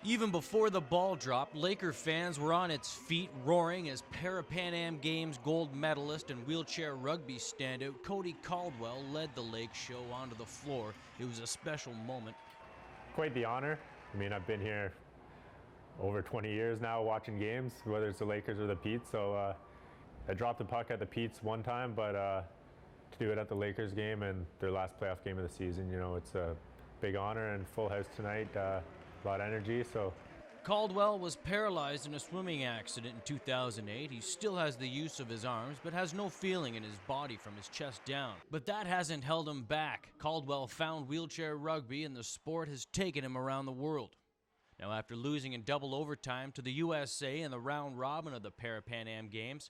Even before the ball dropped, Laker fans were on its feet roaring as Para-Pan Am Games gold medalist and wheelchair rugby standout Cody Caldwell led the Lake show onto the floor. It was a special moment. Quite the honor. I mean, I've been here over 20 years now watching games, whether it's the Lakers or the Petes. So I dropped the puck at the Petes one time, but to do it at the Lakers game and their last playoff game of the season, you know, it's a big honor, and full house tonight. A lot of energy. So Caldwell was paralyzed in a swimming accident in 2008. He still has the use of his arms, but has no feeling in his body from his chest down. But that hasn't held him back. Caldwell found wheelchair rugby, and the sport has taken him around the world. Now, after losing in double overtime to the USA in the round robin of the Para-Pan Am Games,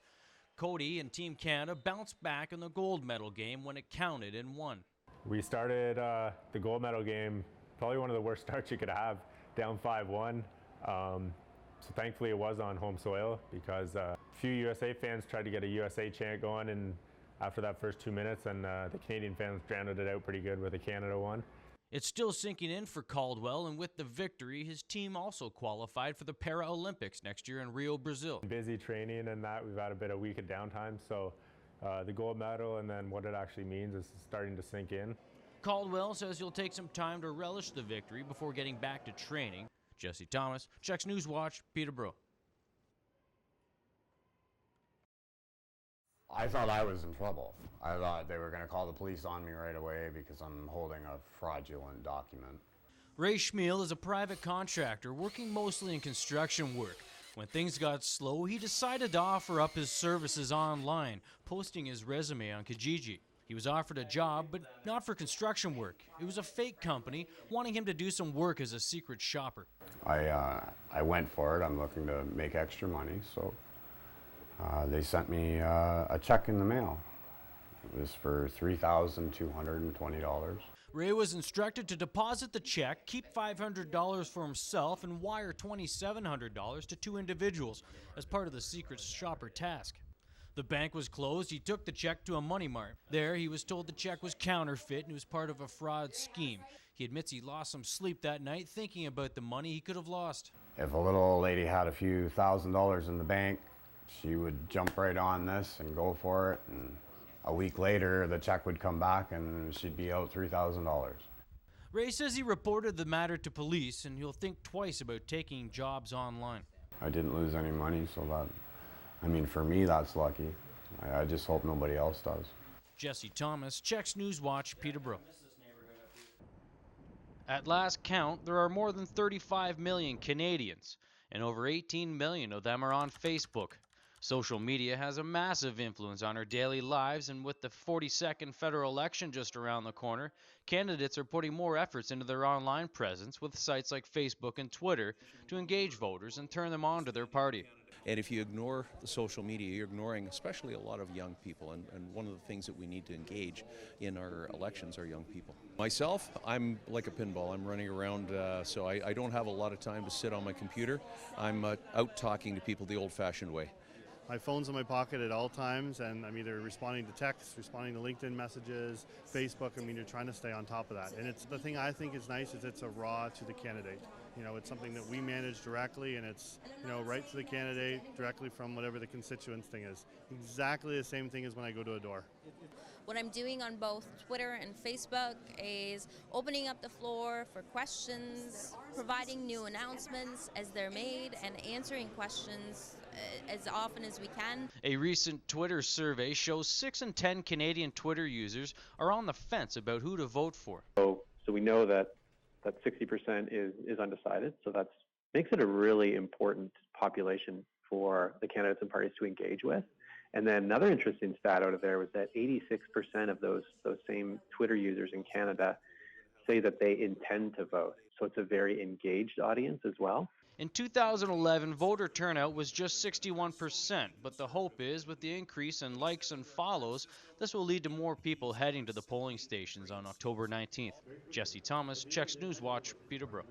Cody and Team Canada bounced back in the gold medal game when it counted and won. We started the gold medal game, probably one of the worst starts you could have, down 5-1. So thankfully it was on home soil, because a few USA fans tried to get a USA chant going, and after that first 2 minutes, and the Canadian fans drowned it out pretty good with a Canada one. It's still sinking in for Caldwell, and with the victory, his team also qualified for the Paralympics next year in Rio, Brazil. Busy training and that, we've had a week of downtime, so the gold medal and then what it actually means is starting to sink in. Caldwell says he'll take some time to relish the victory before getting back to training. Jesse Thomas, Checks Newswatch, Peterborough. I thought I was in trouble. I thought they were going to call the police on me right away because I'm holding a fraudulent document. Ray Schmiel is a private contractor working mostly in construction work. When things got slow, he decided to offer up his services online, posting his resume on Kijiji. He was offered a job, but not for construction work. It was a fake company wanting him to do some work as a secret shopper. I went for it. I'm looking to make extra money, so they sent me a check in the mail. It was for $3,220. Ray was instructed to deposit the check, keep $500 for himself, and wire $2,700 to two individuals as part of the secret shopper task. The bank was closed. He took the check to a money mart. There, he was told the check was counterfeit and it was part of a fraud scheme. He admits he lost some sleep that night thinking about the money he could have lost. If a little old lady had a few $1,000s in the bank, she would jump right on this and go for it. And a week later, the check would come back and she'd be out $3,000. Ray says he reported the matter to police and he'll think twice about taking jobs online. I didn't lose any money, so that, I mean, for me, that's lucky. I just hope nobody else does. Jesse Thomas, Checks Newswatch, Peterborough. At last count, there are more than 35 million Canadians, and over 18 million of them are on Facebook. Social media has a massive influence on our daily lives, and with the 42nd federal election just around the corner, candidates are putting more efforts into their online presence with sites like Facebook and Twitter to engage voters and turn them on to their party. And if you ignore the social media, you're ignoring especially a lot of young people. And one of the things that we need to engage in our elections are young people. Myself, I'm like a pinball. I'm running around, so I don't have a lot of time to sit on my computer. I'm out talking to people the old-fashioned way. My phone's in my pocket at all times, and I'm either responding to texts, responding to LinkedIn messages, Facebook. I mean, you're trying to stay on top of that. And it's the thing I think is nice is it's a raw to the candidate. You know, it's something that we manage directly, and it's, you know, right to the candidate directly from whatever the constituents thing is. Exactly the same thing as when I go to a door. What I'm doing on both Twitter and Facebook is opening up the floor for questions, providing new announcements as they're made, and answering questions as often as we can. A recent Twitter survey shows 6 in 10 Canadian Twitter users are on the fence about who to vote for. So we know that 60% is undecided, so that makes it a really important population for the candidates and parties to engage with. And then another interesting stat out of there was that 86% of those same Twitter users in Canada say that they intend to vote. So it's a very engaged audience as well. In 2011, voter turnout was just 61%, but the hope is with the increase in likes and follows, this will lead to more people heading to the polling stations on October 19th. Jesse Thomas, Checks Newswatch, Peterborough.